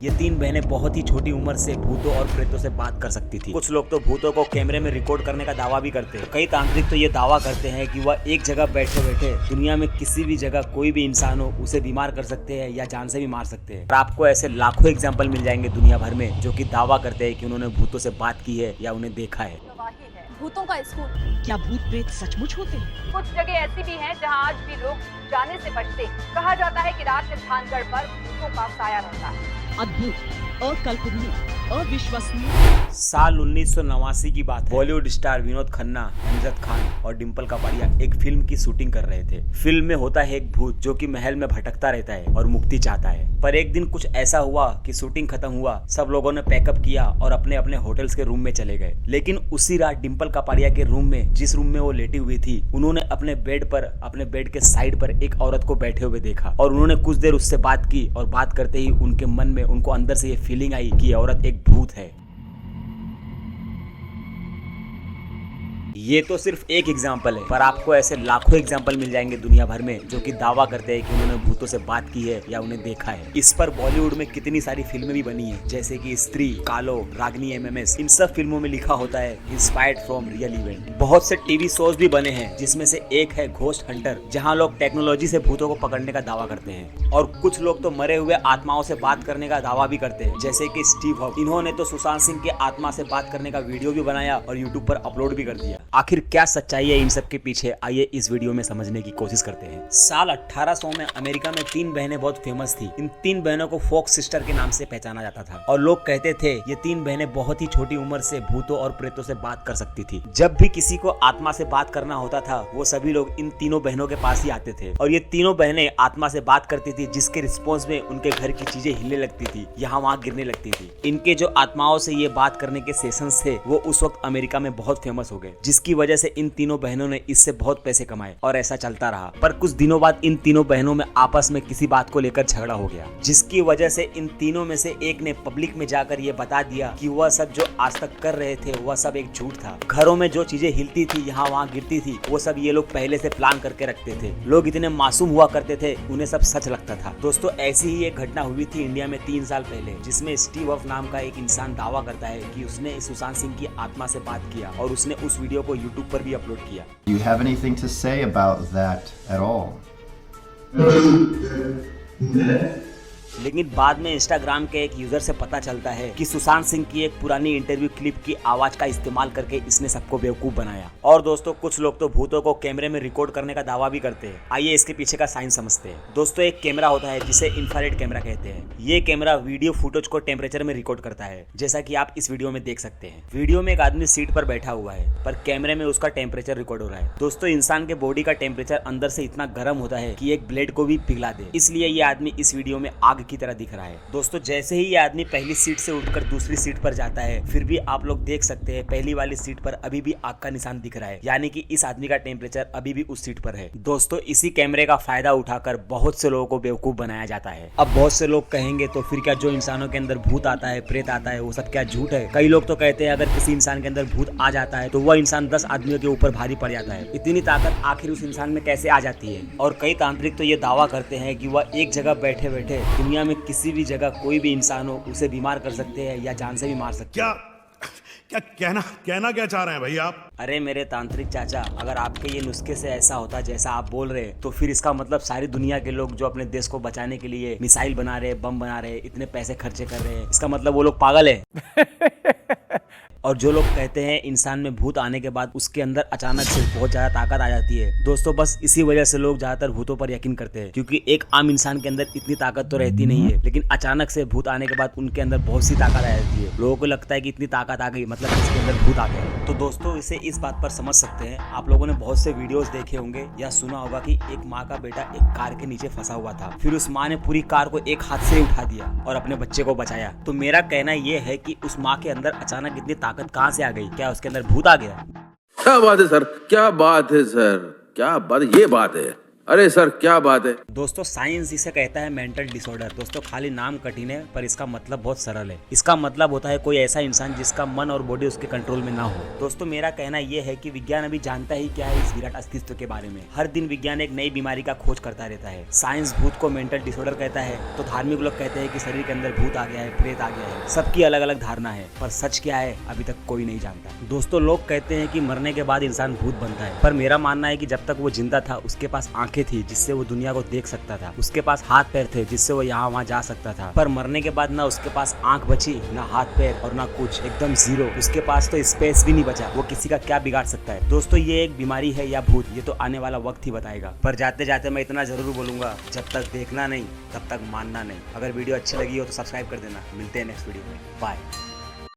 ये तीन बहनें बहुत ही छोटी उम्र से भूतों और प्रेतों से बात कर सकती थी। कुछ लोग तो भूतों को कैमरे में रिकॉर्ड करने का दावा भी करते हैं। कई तांत्रिक तो ये दावा करते हैं कि वह एक जगह बैठे बैठे दुनिया में किसी भी जगह कोई भी इंसान हो उसे बीमार कर सकते हैं या जान से भी मार सकते हैं। और आपको ऐसे लाखों एग्जाम्पल मिल जाएंगे दुनिया भर में जो कि दावा करते हैं कि उन्होंने भूतों से बात की है या उन्हें देखा है। भूतों का स्कूल। क्या भूत प्रेत सचमुच होते हैं? कुछ जगह ऐसी भी हैं जहां आज भी लोग जाने से बचते। कहा जाता है कि रात में धानगढ़ पर भूतों का साया रहता है। अद्भुत, अकल्पनीय, अविश्वसनीय। साल 1989 की बात है। बॉलीवुड स्टार विनोद खन्ना, अमजद खान और डिम्पल कपाड़िया एक फिल्म की शूटिंग कर रहे थे। फिल्म में होता है एक भूत जो कि महल में भटकता रहता है और मुक्ति चाहता है। पर एक दिन कुछ ऐसा हुआ कि शूटिंग खत्म हुआ, सब लोगों ने पैकअप किया और अपने अपने होटल्स के रूम में चले गए। लेकिन उसी रात डिम्पल कपाड़िया के रूम में, जिस रूम में वो लेटी हुई थी, उन्होंने अपने बेड के साइड पर एक औरत को बैठे हुए देखा और उन्होंने कुछ देर उससे बात की और बात करते ही उनके मन में उनको अंदर से ये फीलिंग आई कि ये औरत एक भूत है। ये तो सिर्फ एक एग्जाम्पल है, पर आपको ऐसे लाखों एग्जाम्पल मिल जाएंगे दुनिया भर में जो कि दावा करते हैं कि उन्होंने भूतों से बात की है या उन्हें देखा है। इस पर बॉलीवुड में कितनी सारी फिल्में भी बनी है, जैसे कि स्त्री, कालो, रागनी MMS। इन सब फिल्मों में लिखा होता है इंस्पायर्ड फ्रॉम रियल इवेंट। बहुत से टीवी शोज भी बने हैं, जिसमें से एक है घोस्ट हंटर, जहाँ लोग टेक्नोलॉजी से भूतों को पकड़ने का दावा करते हैं। और कुछ लोग तो मरे हुए आत्माओं से बात करने का दावा भी करते हैं, जैसे कि स्टीव हॉक। इन्होंने तो सुशांत सिंह की आत्मा से बात करने का वीडियो भी बनाया और यूट्यूब पर अपलोड भी कर दिया। आखिर क्या सच्चाई है इन सब के पीछे, आइए इस वीडियो में समझने की कोशिश करते हैं। साल 1800 में अमेरिका में तीन बहनें बहुत फेमस थी। इन तीन बहनों को फोक सिस्टर के नाम से पहचाना जाता था और लोग कहते थे ये तीन बहनें बहुत ही छोटी उम्र से भूतों और प्रेतों से बात कर सकती थी। जब भी किसी को आत्मा से बात करना होता था, वो सभी लोग इन तीनों बहनों के पास ही आते थे और ये तीनों बहनें आत्मा से बात करती थी, जिसके रिस्पॉन्स में उनके घर की चीजें हिलने लगती थी, यहाँ वहाँ गिरने लगती थी। इनके जो आत्माओं से ये बात करने के सेशंस थे, वो उस वक्त अमेरिका में बहुत फेमस हो गए, जिसकी वजह से इन तीनों बहनों ने इससे बहुत पैसे कमाए और ऐसा चलता रहा। पर कुछ दिनों बाद इन तीनों बहनों में आपस में किसी बात को लेकर झगड़ा हो गया, जिसकी वजह से इन तीनों में से एक ने पब्लिक में जाकर ये बता दिया कि वह सब जो आज तक कर रहे थे वह सब एक झूठ था। घरों में जो चीजें हिलती थी, यहाँ वहाँ गिरती थी, वो सब ये लोग पहले से प्लान करके रखते थे। लोग इतने मासूम हुआ करते थे, उन्हें सब सच लगता था। दोस्तों, ऐसी ही एक घटना हुई थी इंडिया में 3 साल पहले, जिसमें स्टीव हॉक नाम का एक इंसान दावा करता है कि उसने सुशांत सिंह की आत्मा से बात किया और उसने उस वीडियो को यूट्यूब पर भी अपलोड किया। Do you have anything to say about that at all? लेकिन बाद में इंस्टाग्राम के एक यूजर से पता चलता है कि सुशांत सिंह की एक पुरानी इंटरव्यू क्लिप की आवाज का इस्तेमाल करके इसने सबको बेवकूफ बनाया। और दोस्तों, कुछ लोग तो भूतों को कैमरे में रिकॉर्ड करने का दावा भी करते हैं। आइए इसके पीछे का साइंस समझते हैं। दोस्तों, एक कैमरा होता है जिसे इंफ्रारेड कैमरा कहते हैं। ये कैमरा वीडियो फुटेज को टेम्परेचर में रिकॉर्ड करता है, जैसा कि आप इस वीडियो में देख सकते हैं। वीडियो में एक आदमी सीट पर बैठा हुआ है, पर कैमरे में उसका टेम्परेचर रिकॉर्ड हो रहा है। दोस्तों, इंसान के बॉडी का टेम्परेचर अंदर से इतना गर्म होता है कि एक ब्लेड को भी पिघला दे, इसलिए ये आदमी इस वीडियो में आग की तरह दिख रहा है। दोस्तों, जैसे ही ये आदमी पहली सीट से उठकर दूसरी सीट पर जाता है, फिर भी आप लोग देख सकते हैं पहली वाली सीट पर अभी भी आग का निशान दिख रहा है, यानी कि इस आदमी का टेम्परेचर अभी भी उस सीट पर है। दोस्तों, इसी कैमरे का फायदा उठाकर बहुत से लोगों को बेवकूफ बनाया जाता है। अब बहुत से लोग कहेंगे तो फिर क्या जो इंसानों के अंदर भूत आता है, प्रेत आता है, वो सब क्या झूठ है? कई लोग तो कहते हैं अगर किसी इंसान के अंदर भूत आ जाता है तो वह इंसान 10 आदमियों के ऊपर भारी पड़ जाता है। इतनी ताकत आखिर उस इंसान में कैसे आ जाती है? और कई तांत्रिक तो ये दावा करते हैं कि वह एक जगह बैठे बैठे दुनिया में किसी भी जगह कोई भी इंसान हो उसे बीमार कर सकते हैं या जान से भी मार सकते हैं। क्या कहना क्या चाह रहे हैं भाई आप? अरे मेरे तांत्रिक चाचा, अगर आपके ये नुस्खे से ऐसा होता जैसा आप बोल रहे तो फिर इसका मतलब सारी दुनिया के लोग जो अपने देश को बचाने के लिए मिसाइल बना रहे, बम बना रहे, इतने पैसे खर्चे कर रहे हैं, इसका मतलब वो लोग पागल है। और जो लोग कहते हैं इंसान में भूत आने के बाद उसके अंदर अचानक से बहुत ज्यादा ताकत आ जाती है, दोस्तों बस इसी वजह से लोग ज्यादातर भूतों पर यकीन करते हैं, क्योंकि एक आम इंसान के अंदर इतनी ताकत तो रहती नहीं है, लेकिन अचानक से भूत आने के बाद उनके अंदर बहुत सी ताकत आ जाती है। लोगों को लगता है कि इतनी ताकत आ गई, मतलब इसके अंदर भूत आ गया। तो दोस्तों, इसे इस बात पर समझ सकते हैं, आप लोगों ने बहुत से वीडियोस देखे होंगे या सुना होगा कि एक माँ का बेटा एक कार के नीचे फंसा हुआ था, फिर उस माँ ने पूरी कार को एक हाथ से उठा दिया और अपने बच्चे को बचाया। तो मेरा कहना यह है कि उस माँ के अंदर अचानक इतनी ताकत कहाँ से आ गई? क्या उसके अंदर भूत आ गया? क्या बात है सर, क्या बात है सर, क्या बात, ये बात है। अरे सर क्या बात है। दोस्तों साइंस इसे कहता है मेंटल डिसऑर्डर। दोस्तों खाली नाम कठिन है पर इसका मतलब बहुत सरल है। इसका मतलब होता है कोई ऐसा इंसान जिसका मन और बॉडी उसके कंट्रोल में ना हो। दोस्तों मेरा कहना यह है कि विज्ञान अभी जानता ही क्या है इस विराट अस्तित्व के बारे में। हर दिन विज्ञान एक नई बीमारी का खोज करता रहता है। साइंस भूत को मेंटल डिसऑर्डर कहता है तो धार्मिक लोग कहते हैं कि शरीर के अंदर भूत आ गया है, प्रेत आ गया है। सबकी अलग अलग धारणा है पर सच क्या है अभी तक कोई नहीं जानता। दोस्तों लोग कहते हैं कि मरने के बाद इंसान भूत बनता है पर मेरा मानना है कि जब तक वो जिंदा था उसके पास आंखें थी जिससे वो दुनिया को देख सकता था, उसके पास हाथ पैर थे जिससे वो यहाँ वहाँ जा सकता था। पर मरने के बाद ना उसके पास आंख बची, ना हाथ पैर और ना कुछ, एकदम जीरो। उसके पास तो स्पेस भी नहीं बचा। वो किसी का क्या बिगाड़ सकता है। दोस्तों ये एक बीमारी है या भूत ये तो आने वाला वक्त ही बताएगा। पर जाते जाते मैं इतना जरूर बोलूंगा, जब तक देखना नहीं तब तक मानना नहीं। अगर वीडियो अच्छी लगी हो तो सब्सक्राइब कर देना। मिलते हैं नेक्स्ट वीडियो में। बाय।